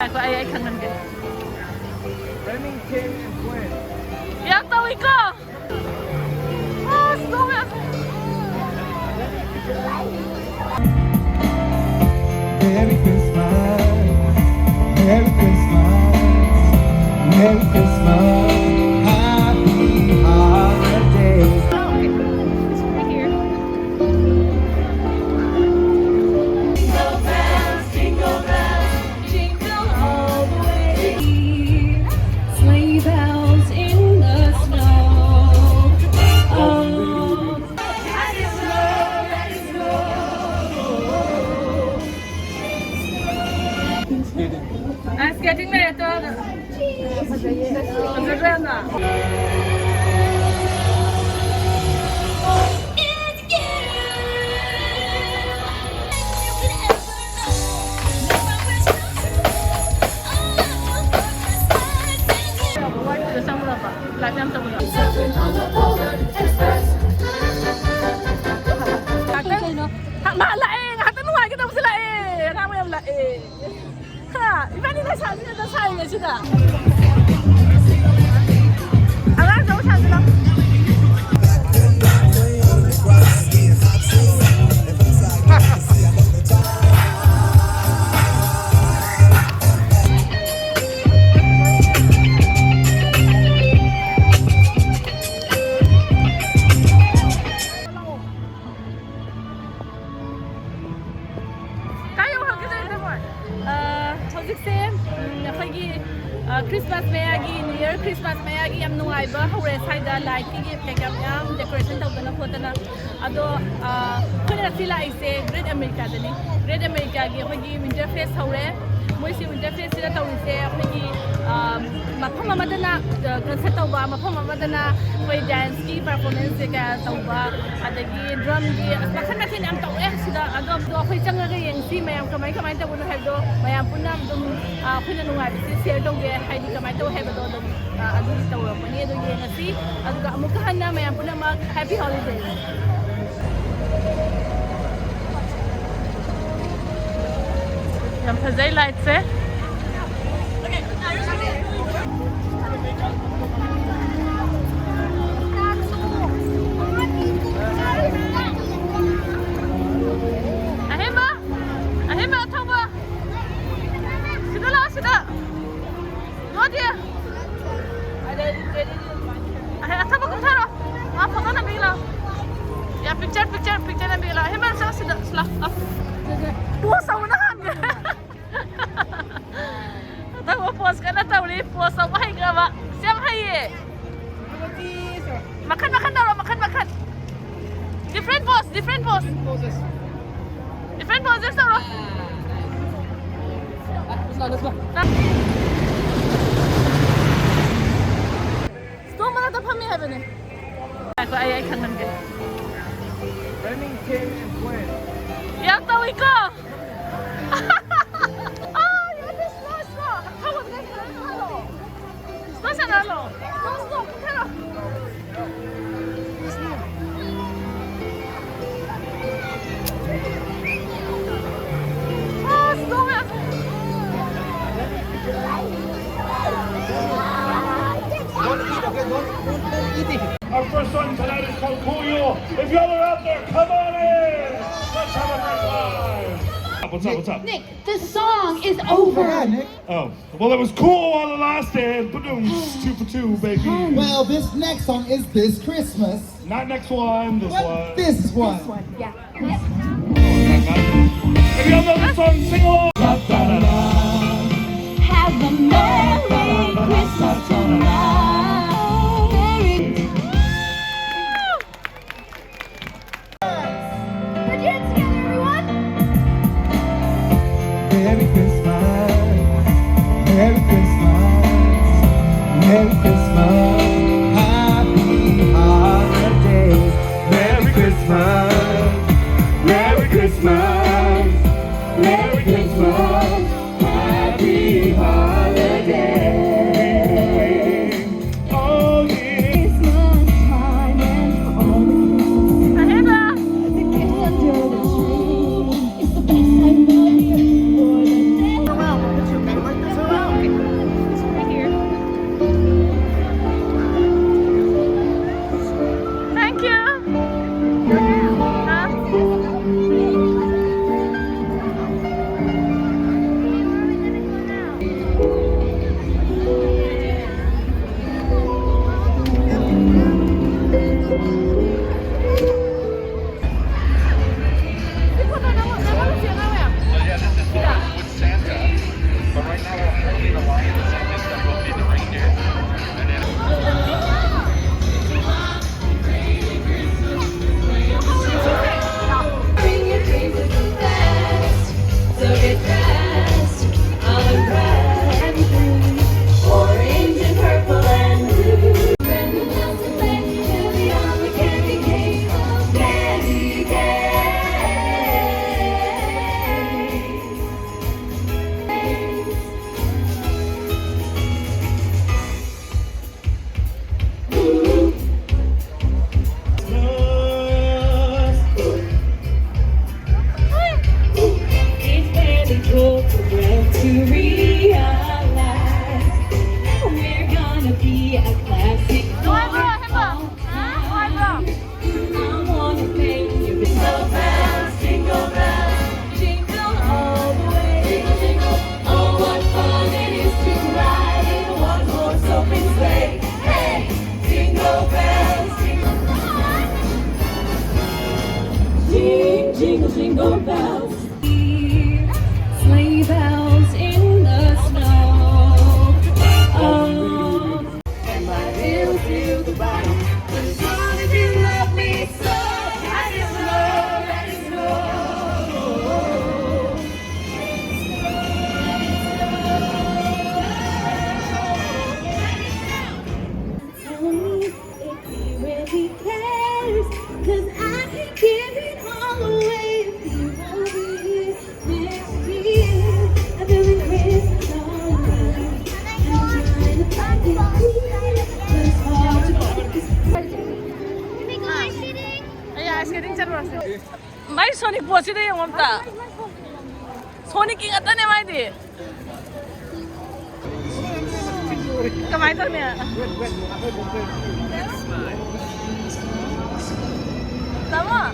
Ay kangen din. Remington and Flint. Yang tahu iko. Oh, stop it. Merry Christmas, Merry Christmas, Merry Christmas, Happy Holidays. Oh, okay. It's right here. Jingle bells, jingle all the way. Sleigh bells in the snow. Oh, let it snow, let it snow. I'm getting ready to. Christmas mayagi, New Year Christmas mayagi yam nungai ba hore saida light ki pekam yam decoration tawdana khotana ado khona sila ise Great America dani Great America gi hogi Winterfest hore moisi Winterfest sila tawise hogi mafam amadana concert tawba mafam amadana hoi dance ki performance ka tawba adagi drum gi makhan makhin am tawe sida ado do hoi changa ga yengsi mayam kamai tawuna hebdo mayam punam dum khuna nungai bi share tawge haidi kamai taw hebdo dum adu tawra pani ado yengasi aduga amuka hanna mayam punam happy holidays. Yang fazay lights eh. Ahima, tawba. Sida la, sida. No dia. Tawba ko taro. Photo na bigla. Ya picture na bigla. Ahima sa sida sla. Puasa mo na kan. Tahu pos kana tahu ni pos apa hai graba siam hai makan dulu makan different poses dulu Storm mana tak pahami hai bene aku ayah kangen ke Remington and Flint. yang tahu iko Our first song tonight is called Koirure. If y'all are out there, come on in. Let's have a great time. What's up? Nick, the song is over. Oh, well, it was cool on the last day. Boom, 2 for 2, baby. Well, this next song is This Christmas. Not next one, this one. This one. Yeah. If y'all know the song, sing along. Have a Merry Christmas tonight. Put your hands together, everyone. Merry Christmas, Merry Christmas, Merry Christmas, Happy Holidays. Merry Christmas, Merry Christmas, Merry Christmas, Happy Holidays. Oh yeah. Christmas time and all the kids under the tree. It's the best time of year for the day. Yeah, this is with Santa. But right now we're holding the lion. The Santa's going to go feed the reindeer. And then Bring your dreams to come fast. So get dressed. All in red and green, orange and purple and blue. Friends and bells and sleigh, till beyond the candy cane, candy cane. It's very cool for us to realize we're gonna be a classic for all time. I wanna make you jingle bells, jingle all the way. Jingle, jingle, oh what fun it is to ride in a one-horse open sleigh. Hey, jingle bells, jingle jingle bells. Sleigh bells in the snow. Oh, and my little silver bottom. As long as you love me so, let it snow, let it snow. Tell me if he really cares, 'cause I can give it all away if you won't be here next year. I really miss it all around. I'm trying to find it here, but it's hard to focus. Ayan, skating charwas. Mai Sonic posi de yung amta. Sonic king ata ne mai de. Kamay tar niya. Tama.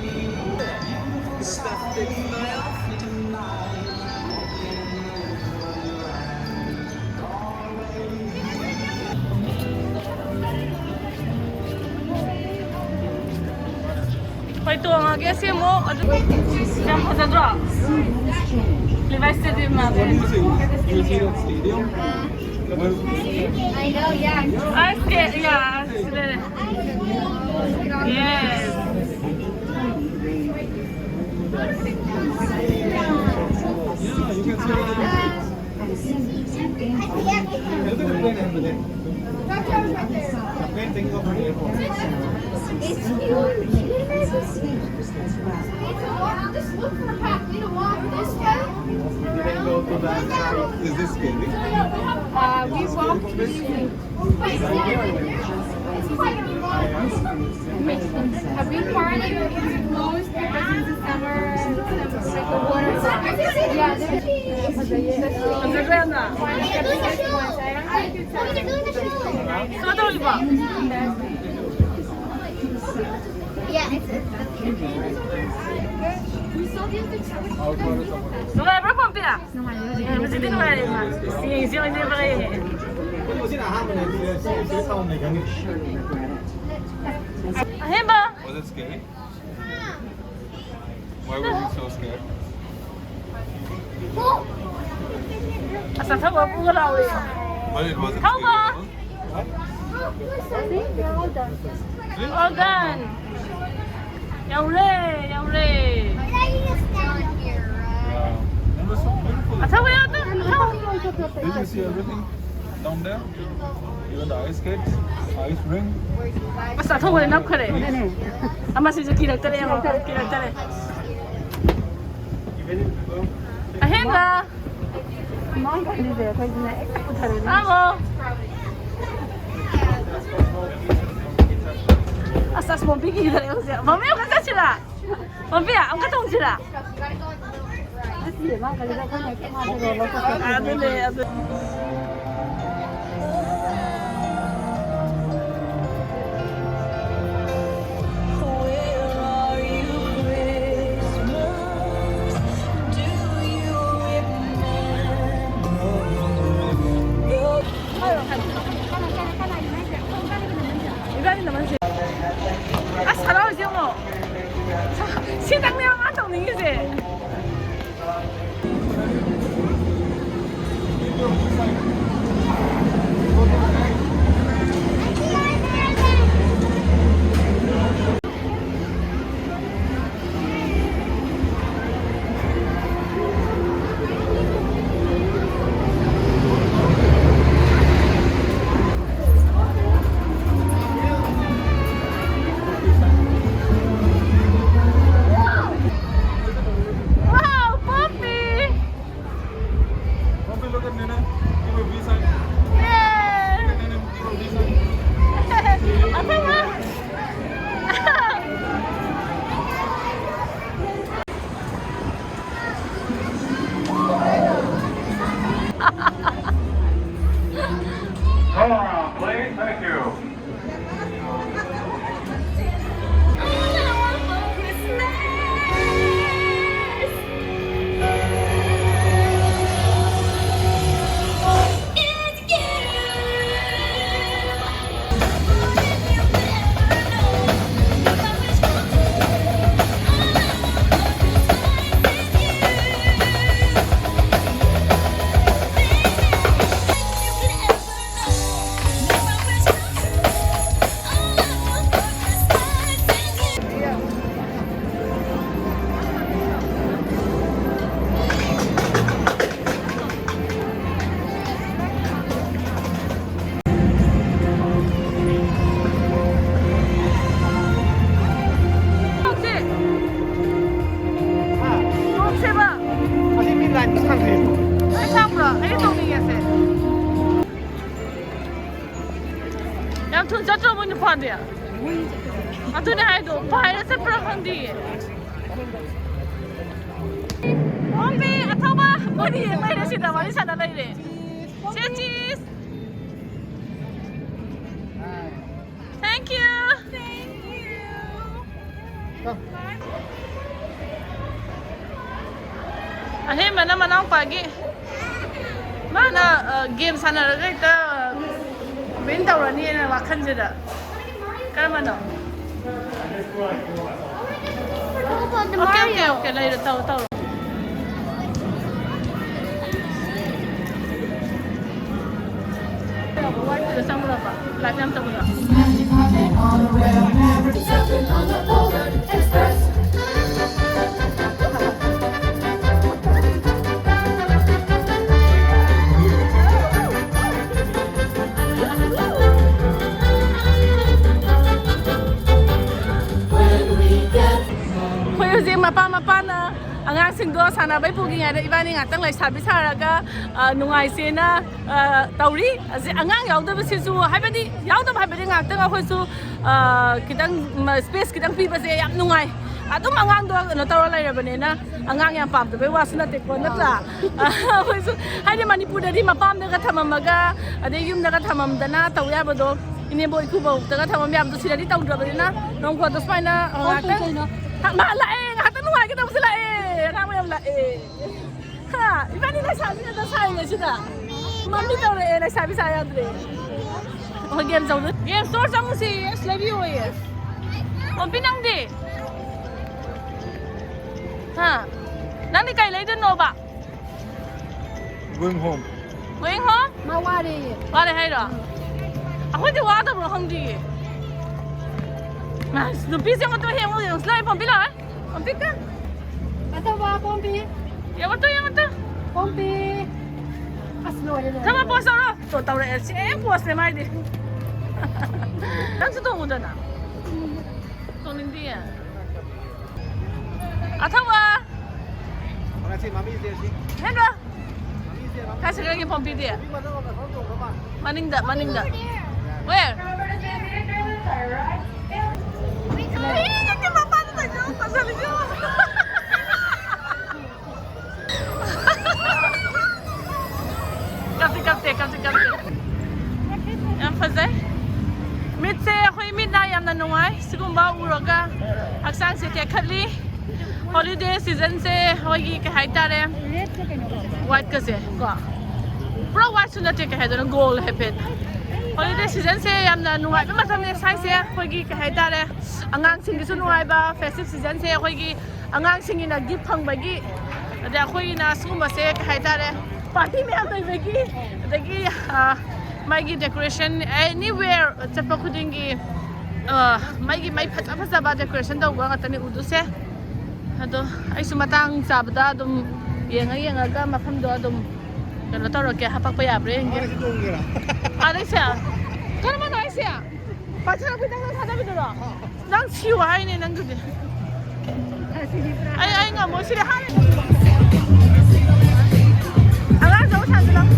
Pai tu ang agi si mo. Jam pa sa draw. Levi Stadium na. You see that stadium? I know, yeah. I scared, yeah. Yes. Yeah, you can see that. Look at the plane over there. The plane takes off from the airport. It's huge. Just look for a path. We don't walk this way. We didn't go to that side. Is this scary? We walked this way. It's quite a long. A big part of it is closed because it's the summer, like the water. Yeah, there's Ang ganda. So daw iba. Yeah, it's we saw the other No vai pra Pampira. Mas hindi naman rin. Sim, hindi pa rin. Ahem ba? Was it scary? Why were you so scared? Asa tawa po raw eh. But it wasn't How scary. ba? All done. Yaure. It was so beautiful. Atawa yata. Did you see everything down there? Even the ice skates, ice ring. Basta tawa na kare. Ama si Jackie tare ako. Tare. Ahem ba? Ako. Asas mo bigi tare ako siya. Mami ako sa sila. Mami ang katong sila. Adele. Iba naman siya. All around, please. Thank you. أتوني هيدو بايرس برافندي. أمي أتوبة بني ما يرسي ده ما يسنا ده يري. Cheers. Thank you. Ahe mana pagi. Mana game sana lagi kita bintang orang ni nak makan je dah. Kan mana? Okay, later tahu. Sama berapa? Lajam tak berapa? Mapa na ang singgo sana bay pugi nga ibani nga tang lai sabi saraga nungai se na tauri angang yaw da bisi su haibani yaw da haibani nga tang khoi su kitang space kitang pi ba se yam nungai atum angang do no tawra lai rabane na angang yam pam da bay wasna te ko na tra khoi su haide Manipur da di mapam da ka thamamaga ade yum da ka thamam da na taw ya ba do ine boy ku ba da ka thamam yam do sira di taw da ba na nong ko to spina Malah hata nuai kita mesti lah kamu yang lah ha, iban ni nak sabi na saya ni sudah, mami tahu nak sabi saya tu. Oh game jauh tu, game store jauh sih, lagi oh ya. Oh pinang deh, ha, nanti kau lagi tu no ba? Going home. Going home? Mau wari. Wari hai dah. Aku tu wari tu berhang di. Mas, tu pisang tu yang mau slide pompi lah, pompi kan? Atau apa pompi? Yang betul. Pompi. Aslo ada. Sama bos orang, tu tahu dah. Bos ni mai deh. Dan tu tunggu dah nak. Tunggu dia. Atau apa? Makasih mami sih. Hendak. Kasih lagi pompi dia. Maning dah. Where? Nanti bapak tu tanya pasal itu. Kapte. Yang pasal mit se khui mit na yam na nungai sigumba uroga aksang se ke khali holiday season se hogi ke haitare white ka se ko pro white suna te ke haidon gold hepet holiday season se yam na nungai ba masam ne sai se hogi ke haitare angang sing su nungai ba festive season se hogi angang sing ina gift phang bagi ada khoi na sumba se ke haitare party me am bagi dagi Maigi decoration anywhere chapa khudingi maigi mai phacha ba decoration da wa ngatani udu se ado ai sumatang sabda dum yenga ga mafam do dum kano taro ke hapak pa ya bre ngi are se kana ma nai se pacha na pitang thada bi do nang chiwa ai ne nang du ai nga mo sire ha ala zo chan lang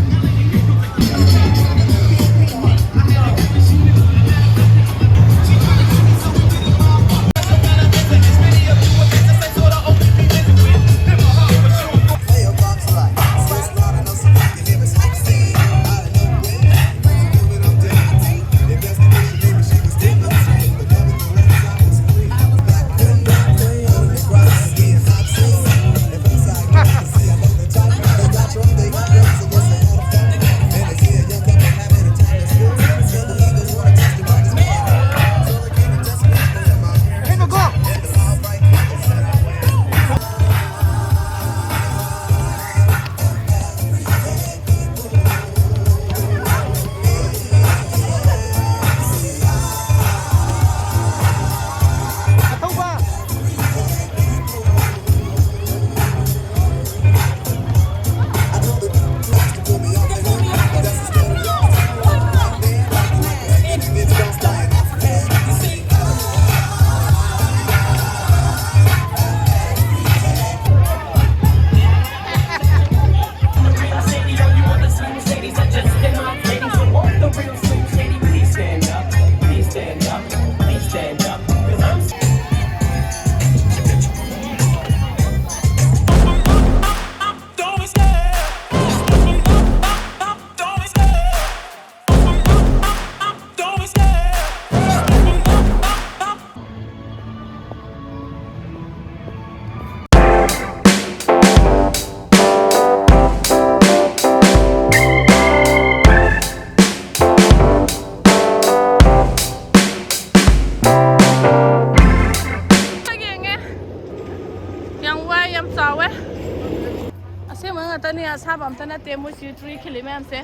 amta na te mo si tree khili ma'am se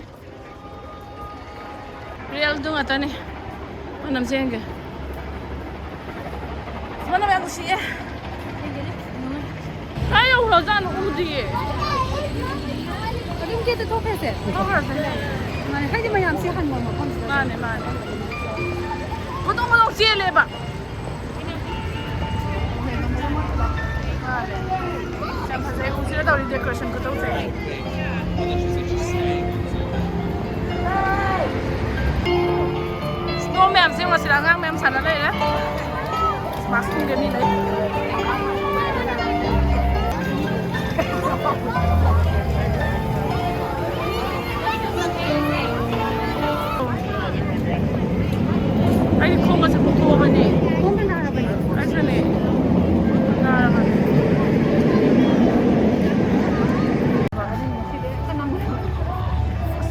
real dung ata ni manam jenge mana ma'am si e ayo rozan udi 어딘 게도 토패세. 아니 하지만 양식 한 번만 컴스. mane kodong siele ba Chăm thấy cũng chưa đâu đi decoration của tôi vậy. Snowman xem mà sẽ là ngang mềm sẵn ở đây đấy. Smash cũng cái gì đấy. Anh không có sự phục vụ bên này. 홈은 알아봐요. Anh xem này. Nào rồi.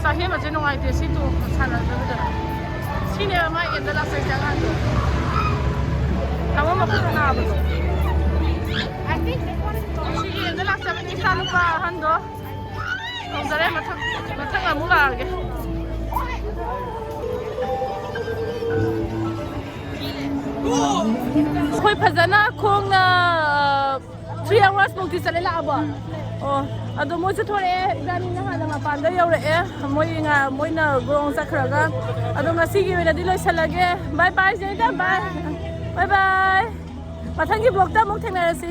Sahi mà trên ngoài thì xí tu sẵn ở đây rồi. Xí này mà yên đó là sẽ chẳng hạn được. Thằng mà không nào được. Xí yên đó là sẽ phải sẵn lúc ba hẳn đó. Không ra đây mà thằng là muốn là cái. Khôi phazana khong na 3 hours mukti sale la ba ado mo se thore idani na hala ma panda yaure moi na grong sakhraga ado ngasi gi wena diloi salage bye bye jeda bye bye bye mathangi blog ta muk thengna rasi